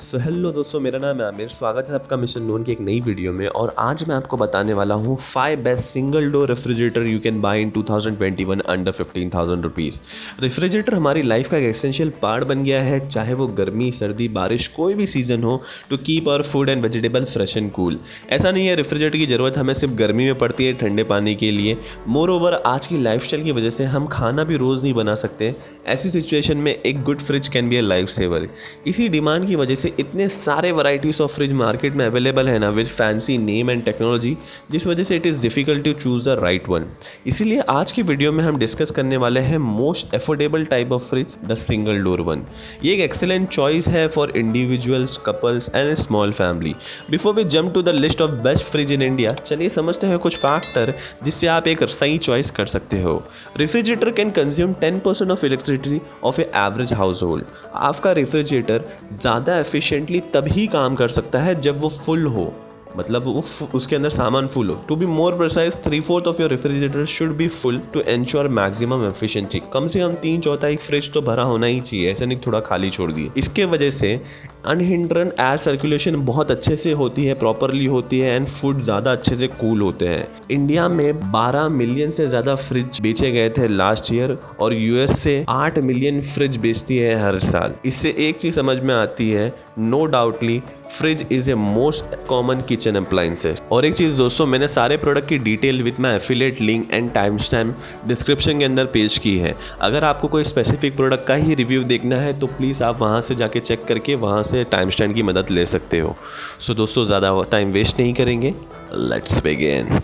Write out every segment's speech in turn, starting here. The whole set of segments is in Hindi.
सो हेलो दोस्तों, मेरा नाम है आमिर। स्वागत है आपका मिशन नोन की एक नई वीडियो में। और आज मैं आपको बताने वाला हूँ 5 best single door refrigerator you can bye in 2021 under 15,000 rupees. Refrigerator हमारी लाइफ का एक एसेंशियल पार्ट बन गया है, चाहे वो गर्मी, सर्दी, बारिश, कोई भी सीज़न हो, to keep our food and vegetable fresh and cool. ऐसा नहीं है रेफ्रिजरेटर की ज़रूरत हमें सिर्फ गर्मी में पड़ती है ठंडे पानी के लिए। मोर ओवर आज की लाइफस्टाइल की वजह से हम खाना भी रोज़ नहीं बना सकते। ऐसी सिचुएशन में एक good fridge can be a life saver. इसी डिमांड की वजह से इतने सारे वैराइटीज ऑफ फ्रिज मार्केट में अवेलेबल है ना, with fancy name and technology, जिस वजह से it is difficult to choose the right one. इसीलिए आज की वीडियो में हम डिस्कस करने वाले हैं most affordable type of fridge, the single door one. ये एक एक्सेलेंट चॉइस है for individuals, couples and small family. Before we jump to the list of best fridge in India, चलिए समझते हैं कुछ फैक्टर जिससे आप एक सही चॉइस कर सकते हो। Refrigerator can consume 10% of elasticity of A average house hold. आपका रेफ्रिजरेटर ज़्यादा एफिशिएंटली तभी काम कर सकता है जब वो फुल हो, मतलब वो उसके अंदर सामान फुल हो। To be more precise, 3/4 of your refrigerator should be full to ensure maximum efficiency. कम से कम 3/4 फ्रिज तो भरा होना ही चाहिए, ऐसा नहीं थोड़ा खाली छोड़ दिए। इसके वजह से अनहिंड्रन एयर सर्कुलेशन बहुत अच्छे से होती है, प्रॉपरली होती है, एंड फूड ज़्यादा अच्छे से कूल होते हैं। इंडिया में 12 मिलियन से ज़्यादा फ्रिज बेचे गए थे लास्ट ईयर, और यूएस से 8 मिलियन फ्रिज बेचती है हर साल। इससे एक चीज़ समझ में आती है, no doubtly fridge is a most common kitchen appliances. और एक चीज़ दोस्तों, मैंने सारे प्रोडक्ट की detail with my affiliate link and time stamp description के अंदर पेश की है। अगर आपको कोई स्पेसिफिक प्रोडक्ट का ही रिव्यू देखना है तो प्लीज़ आप वहाँ से जाके चेक करके वहाँ से टाइम स्टैम्प की मदद ले सकते हो। सो दोस्तों, ज़्यादा टाइम वेस्ट नहीं करेंगे, let's begin.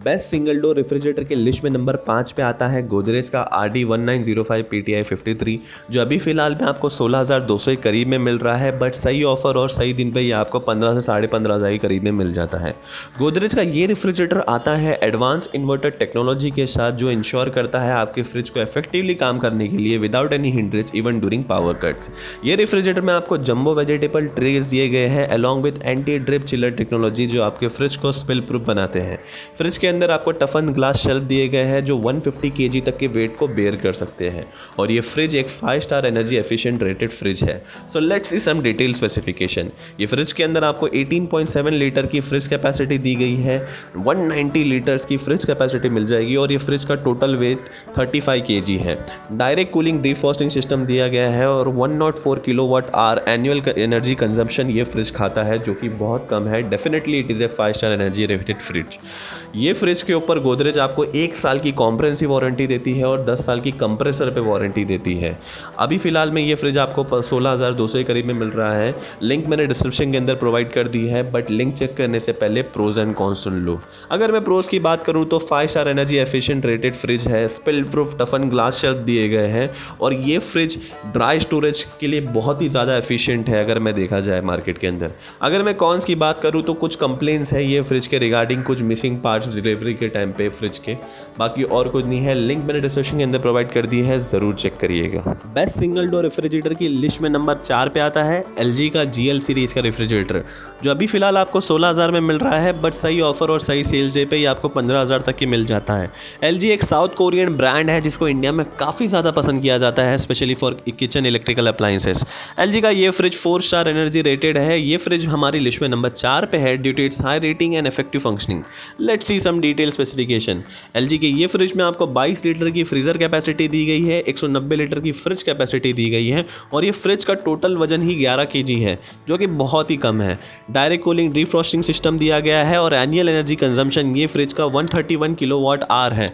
Best single door refrigerator के लिस्ट में नंबर 5 पे आता है गोदरेज का RD1905 PTI 53, जो अभी फिलहाल में आपको 16,200 के करीब में मिल रहा है। बट सही ऑफर और सही दिन पे ये आपको 15 से 15,500 के करीब में मिल जाता है। गोदरेज का ये रेफ्रिजरेटर आता है एडवांस इन्वर्टर टेक्नोलॉजी के साथ, जो इंश्योर करता है आपके फ्रिज को इफेक्टिवली काम करने के लिए without any hindrance even during power cuts. ये रेफ्रिजरेटर में आपको जंबो वेजिटेबल ट्रेज दिए गए हैं along with anti drip chiller technology, जो आपके फ्रिज को स्पिल प्रूफ बनाते हैं। फ्रिज के अंदर आपको टफन ग्लास शेल्फ दिए गए हैं जो 150 kg तक के वेट को बेयर कर सकते हैं। और ये फ्रिज एक 5 star energy efficient rated fridge है। So let's see some detail specification. ये फ्रिज के अंदर आपको 18.7 लीटर की फ्रिज कैपेसिटी दी गई है, 190 लीटर्स की फ्रिज कैपेसिटी मिल जाएगी, और ये फ्रिज का टोटल वेट 35 kg है। डायरेक्ट कूलिंग डिफ्रॉस्टिंग सिस्टम दिया गया है, और 104 kilowatt hour annual energy consumption ये फ्रिज खाता है, जो कि बहुत कम है। Definitely it is A 5 star energy rated fridge. ये फ्रिज के ऊपर गोदरेज आपको 1 साल की कॉम्प्रहेंसिव वारंटी देती है और 10 साल की कंप्रेसर पे वारंटी देती है। अभी फिलहाल में ये फ्रिज आपको 16,200 के करीब में मिल रहा है। लिंक मैंने डिस्क्रिप्शन के अंदर प्रोवाइड कर दी है, बट लिंक चेक करने से पहले प्रोज एंड कॉन्स सुन लो। अगर मैं प्रोज की बात करूँ तो 5 star energy efficient rated fridge है, स्पिल प्रूफ टफन ग्लास शेल्फ दिए गए हैं, और ये फ्रिज ड्राई स्टोरेज के लिए बहुत ही ज़्यादा एफिशिएंट है अगर मैं देखा जाए मार्केट के अंदर। अगर मैं कॉन्स की बात करूँ तो कुछ कंप्लेंट्स है ये फ्रिज के रिगार्डिंग कुछ मिसिंग पार्ट्स डिलीवरी के टाइम पे फ्रिज के, बाकी और कुछ नहीं है। लिंक मैंने डिस्क्रिप्शन के अंदर प्रोवाइड कर दी है, जरूर चेक करिएगा। बेस्ट सिंगल डोर रेफ्रिजरेटर की लिस्ट में नंबर 4 पे आता है LG का GL सीरीज का रेफ्रिजरेटर, जो अभी फिलहाल आपको 16,000 में मिल रहा है, बट सही ऑफर और सही सेल्स डे पे ही आपको 15,000 तक की मिल जाता है। LG एक साउथ कोरियन ब्रांड है जिसको इंडिया में काफ़ी ज़्यादा पसंद किया जाता है, specially for kitchen electrical appliances. LG का ये फ्रिज 4 स्टार एनर्जी रेटेड है। ये फ्रिज हमारी लिस्ट में नंबर 4 पे है due to its high rating and effective functioning. Let's see some detail specification. LG के ये फ्रिज में आपको 22 लीटर की फ्रीजर कैपेसिटी दी गई है, 190 लीटर की फ्रिज कैपेसिटी दी गई है, और ये फ्रिज का टोटल वजन ही 11 kg है, जो कि बहुत ही कम है। डायरेक्ट कूलिंग डिफ्रॉस्टिंग सिस्टम दिया गया है, और एनुअल एनर्जी कंजम्पशन ये फ्रिज का 131 किलोवाट आवर है।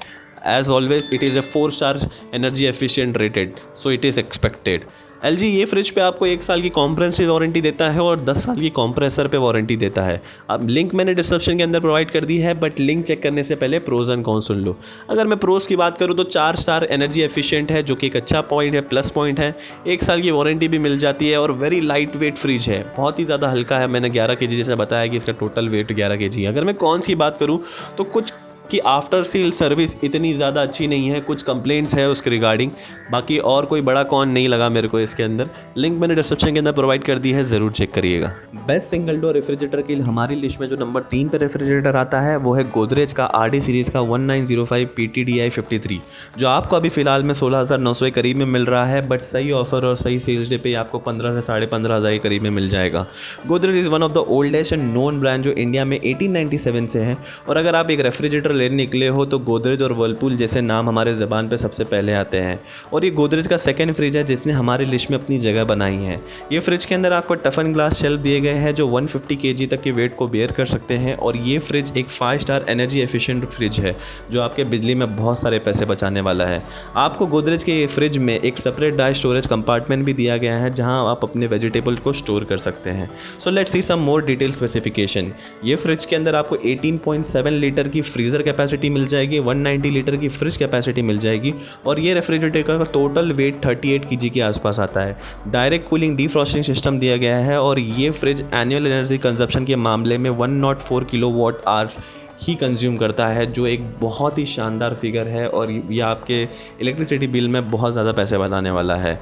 As always it is a 4 star energy efficient rated, so it is expected. LG ये फ्रिज पे आपको 1 साल की कॉम्प्रहेंसिव वारंटी देता है और 10 साल की कॉम्प्रेसर पे वारंटी देता है। अब लिंक मैंने डिस्क्रिप्शन के अंदर प्रोवाइड कर दी है, बट लिंक चेक करने से पहले प्रोज एंड कॉन्स सुन लो। अगर मैं प्रोज की बात करूँ तो 4 स्टार एनर्जी एफिशिएंट है, जो कि एक अच्छा पॉइंट है, प्लस पॉइंट है। 1 साल की वारंटी भी मिल जाती है, और वेरी लाइट वेट फ्रिज है, बहुत ही ज़्यादा हल्का है। मैंने 11 kg जैसा बताया कि इसका टोटल वेट 11 kg है। अगर मैं कॉन्स की बात करूँ तो कुछ कि आफ्टर सेल सर्विस इतनी ज़्यादा अच्छी नहीं है, कुछ कंप्लेंट्स है उसके रिगार्डिंग। बाकी और कोई बड़ा कॉन नहीं लगा मेरे को इसके अंदर। लिंक मैंने डिस्क्रिप्शन के अंदर प्रोवाइड कर दी है, ज़रूर चेक करिएगा। बेस्ट सिंगल डोर रेफ्रिजरेटर की हमारी लिस्ट में जो नंबर 3 पे रेफ्रिजरेटर आता है वो है गोदरेज का RD सीरीज़ का 1905 PTDI 53, जो आपको अभी फ़िलहाल में 16,900 के करीब में मिल रहा है। बट सही ऑफर और सही सेल्स डे पे आपको 15 से 15,500 के करीब में मिल जाएगा। Godrej is one of the oldest and known brand जो इंडिया में 1897 से है। और अगर आप एक रेफ्रिजरेटर लेने निकले हो तो गोदरेज और वर्लपूल जैसे नाम हमारे ज़बान पे सबसे पहले आते हैं। और ये गोदरेज का सेकंड फ्रिज है जिसने हमारी लिस्ट में अपनी जगह बनाई है। ये फ्रिज के अंदर आपको टफन ग्लास शेल्फ दिए गए हैं जो 150 kg तक के वेट को बेयर कर सकते हैं। और ये फ्रिज एक 5 स्टार एनर्जी एफिशिएंट फ्रिज है जो आपके बिजली में बहुत सारे पैसे बचाने वाला है। आपको गोदरेज के फ्रिज में एक सेपरेट ड्राई स्टोरेज कंपार्टमेंट भी दिया गया है जहां आप अपने वेजिटेबल को स्टोर कर सकते हैं। So let's see some more detail specification. ये फ्रिज के अंदर आपको 18.7 लीटर की फ्रीज़र कैपेसिटी मिल जाएगी, 190 लीटर की फ्रिज कैपेसिटी मिल जाएगी। और ये रेफ्रिजरेटर का टोटल वेट 38 kg के आसपास आता है। डायरेक्ट कूलिंग डीफ्रॉस्टिंग सिस्टम दिया गया है। और ये फ्रिज एनुअल एनर्जी कंजप्शन के मामले में 104 किलोवाट आवर्स ही कंज्यूम करता है, जो एक बहुत ही शानदार फिगर है। और ये आपके इलेक्ट्रिसिटी बिल में बहुत ज़्यादा पैसे बनाने वाला है।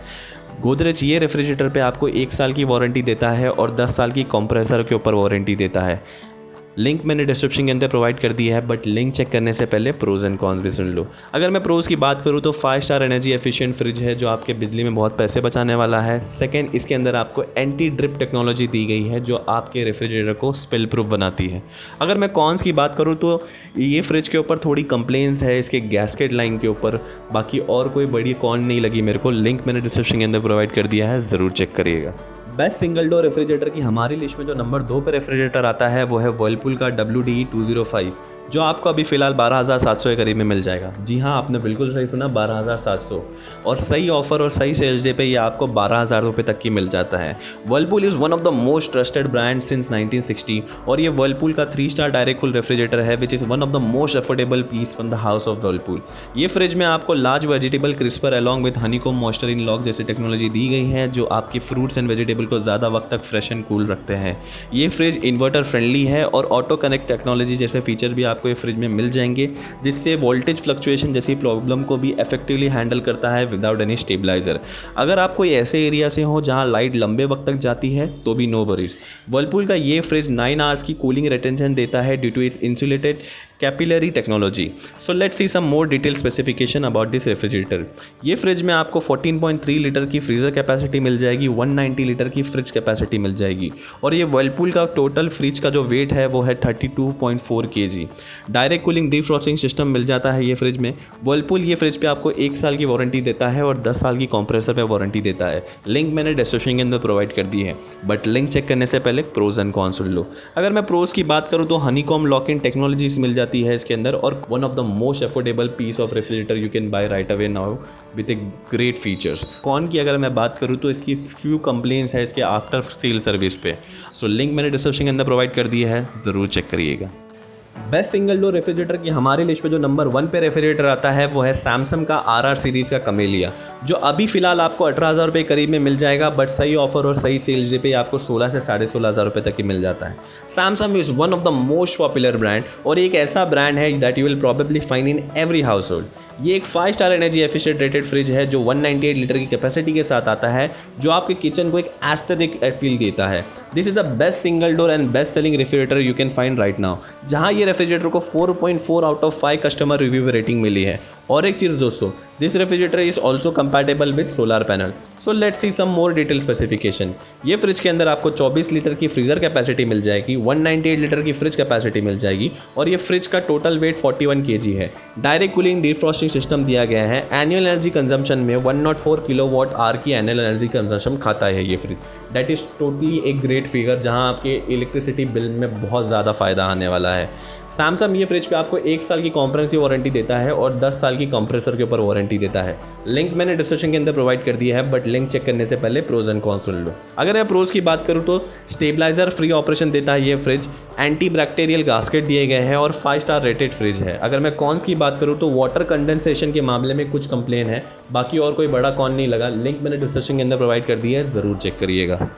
गोदरेज ये रेफ्रिजरेटर पे आपको 1 साल की वारंटी देता है और 10 साल की कंप्रेसर के ऊपर वारंटी देता है। लिंक मैंने डिस्क्रिप्शन के अंदर प्रोवाइड कर दी है, बट लिंक चेक करने से पहले प्रोज एंड कॉन्स भी सुन लो। अगर मैं प्रोज की बात करूँ तो 5 स्टार एनर्जी एफिशिएंट फ्रिज है जो आपके बिजली में बहुत पैसे बचाने वाला है। सेकंड, इसके अंदर आपको एंटी ड्रिप टेक्नोलॉजी दी गई है जो आपके रेफ्रिजरेटर को स्पिल प्रूफ बनाती है। अगर मैं कॉन्स की बात करूँ तो ये फ्रिज के ऊपर थोड़ी कंप्लेंट्स है इसके गैस्केट लाइन के ऊपर, बाकी और कोई बड़ी कॉन नहीं लगी मेरे को। लिंक मैंने डिस्क्रिप्शन के अंदर प्रोवाइड कर दिया है, ज़रूर चेक करिएगा। बेस्ट सिंगल डोर रेफ्रिजरेटर की हमारी लिस्ट में जो नंबर 2 पे रेफ्रिजरेटर आता है वो है वर्लपूल का WDE 205, जो आपको अभी फ़िलहाल 12,700 के करीब में मिल जाएगा। जी हाँ, आपने बिल्कुल सही सुना, 12,700। और सही ऑफर और सही सेल्स डे पे ये आपको 12,000 रुपये तक की मिल जाता है। Whirlpool is one of the most trusted brand since 1960। और ये वर्लपूल का 3 स्टार डायरेक्ट कूल रेफ्रिजरेटर है which is one of the most affordable piece from the house of Whirlpool. ये फ्रिज में आपको large vegetable crisper along with honeycomb moisture in lock जैसी टेक्नोलॉजी दी गई है जो आपकी फ्रूट्स एंड वेजिटेबल को ज़्यादा वक्त तक फ्रेश एंड कूल रखते हैं। ये फ्रिज इन्वर्टर फ्रेंडली है और ऑटो कनेक्ट टेक्नोलॉजी जैसे फीचर भी आपको ये फ्रिज में मिल जाएंगे, जिससे वोल्टेज फ्लक्चुएशन जैसी प्रॉब्लम को भी इफेक्टिवली हैंडल करता है विदाउट एनी स्टेबलाइजर। अगर आप कोई ऐसे एरिया से हो जहां लाइट लंबे वक्त तक जाती है तो भी नो वरीज। वर्लपूल का ये फ्रिज 9 आवर्स की कूलिंग रिटेंशन देता है due to its insulated capillary technology. So let's see some more detail specification about this refrigerator. ये फ्रिज में आपको 14.3 लीटर की फ्रीज़र कैपेसिटी मिल जाएगी, 190 लीटर की फ्रिज कैपेसिटी मिल जाएगी। और ये वर्लपूल का टोटल फ्रिज का जो वेट है वो है 32.4 kg। Direct cooling defrosting system मिल जाता है ये फ्रिज में। वर्लपूल ये फ्रिज पे आपको 1 साल की वारंटी देता है और 10 साल की कंप्रेसर पे वारंटी देता है। लिंक मैंने डिस्क्रिप्शन के अंदर प्रोवाइड कर दी है, बट लिंक चेक करने से पहले प्रोज एंड कॉन्स सुन लो। अगर मैं प्रोज की बात करूँ तो हनीकॉम लॉक इन टेक्नोलॉजीज मिल जाती है इसके अंदर, और one of the most affordable piece of refrigerator you can buy right away now with a great features. Cons की अगर मैं बात करूँ तो इसकी फ्यू कंप्लेंट्स है इसके आफ्टर सेल सर्विस पे। सो लिंक मैंने डिस्क्रिप्शन के अंदर प्रोवाइड कर दी है, ज़रूर चेक करिएगा। बेस्ट सिंगल डोर रेफ्रिजरेटर की हमारी लिस्ट में जो नंबर 1 पे रेफ्रिजरेटर आता है वो है सैमसंग का RR सीरीज़ का कमेलिया, जो अभी फ़िलहाल आपको 18,000 रुपये करीब में मिल जाएगा। बट सही ऑफर और सही सेल्स डे पे आपको 16 से 16,500 रुपये तक की मिल जाता है। Samsung is one of the most popular brand और एक ऐसा ब्रांड है that you will probably find in every house hold. ये एक 5 star energy efficient rated fridge है जो 198 लीटर की कैपेसिटी के साथ आता है, जो आपके किचन को एक एस्थेटिक अपील देता है। This is the best single door and best selling refrigerator you can find right now, जहां ये रेफ्रिजरेटर को 4.4 out of 5 customer review rating मिली है। और एक चीज़ दोस्तों, this refrigerator is also compatible with solar panel. So let's see some more detail specification. ये फ्रिज के अंदर आपको 24 लीटर की फ्रीज़र कैपेसिटी मिल जाएगी, 198 लीटर की फ्रिज कैपेसिटी मिल जाएगी और ये फ्रिज का टोटल वेट 41 kg है। डायरेक्ट कूलिंग डीफ्रॉस्टिंग सिस्टम दिया गया है। एनुअल एनर्जी कंजम्पशन में 104 किलोवाट आवर की एनुअल एनर्जी कंजम्पशन खाता है ये फ्रिज। दैट इज़ टोटली एक ग्रेट फिगर, जहाँ आपके इलेक्ट्रिसिटी बिल में बहुत ज़्यादा फ़ायदा आने वाला है। सैमसंग ये फ्रिज पे आपको 1 साल की कॉम्प्रेहेंसिव वारंटी देता है और 10 साल की कंप्रेसर के ऊपर वारंटी देता है। लिंक मैंने डिस्क्रिप्शन के अंदर प्रोवाइड कर दिया है, बट लिंक चेक करने से पहले प्रोज एंड कॉन्स सुन लो। अगर मैं प्रोज की बात करूँ तो स्टेबलाइजर फ्री ऑपरेशन देता है ये फ्रिज, एंटी बैक्टीरियल गास्केट दिए गए हैं और 5 स्टार रेटेड फ्रिज है। अगर मैं कॉन्स की बात करूँ तो वाटर कंडेंसेशन के मामले में कुछ कंप्लेन है, बाकी और कोई बड़ा कॉन नहीं लगा। लिंक मैंने डिस्क्रिप्शन के अंदर प्रोवाइड कर दिया है, ज़रूर चेक करिएगा।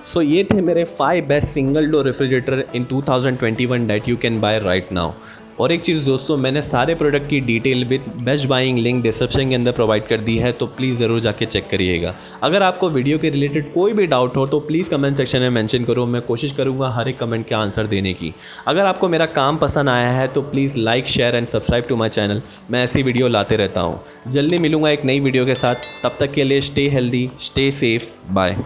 सो ये थे मेरे 5 best single door refrigerator in 2021 that you can buy right now. और एक चीज़ दोस्तों, मैंने सारे प्रोडक्ट की detail with best buying link description के अंदर प्रोवाइड कर दी है, तो प्लीज़ ज़रूर जाके चेक करिएगा। अगर आपको वीडियो के रिलेटेड कोई भी डाउट हो तो प्लीज़ कमेंट सेक्शन में मेंशन करो, मैं कोशिश करूँगा हर एक कमेंट के आंसर देने की। अगर आपको मेरा काम पसंद आया है तो please like share and subscribe to my channel. मैं ऐसी वीडियो लाते रहता हूँ। जल्दी मिलूँगा एक नई वीडियो के साथ, तब तक के लिए stay healthy, stay safe, bye.